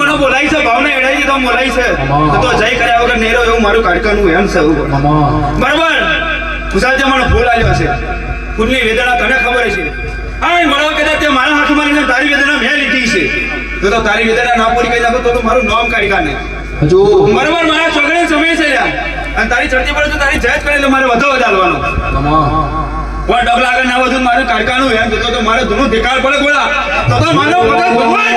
મને બોલાય છે ભાવને એડાઈ તો બોલાય છે તો જઈ કર્યા વગર નેરો એવું મારું કાઢકાનું એમ છે બરાબર ગુજરાત મને ફૂલ આવ્યો છે ફૂલની વેદના તને ખબર છે આ મળવા કદાચ તે મારા હાથમાં લઈને તારી વેદના મેં લીધી છે તો તારી વેદના ના પૂરી કરી નાખો તો મારું નામ કાઢી કાઢે જો બરાબર મારા છોકરાને સમય છે યાર અને તારી ચડતી પડે તો તારી જાત કરે એટલે મારે વધો વધારવાનો કોઈ ડગ લાગે ના વધુ મારું કાઢકાનું એમ તો મારે ધૂનું દેખાડ પડે બોલા તો મારો ભગવાન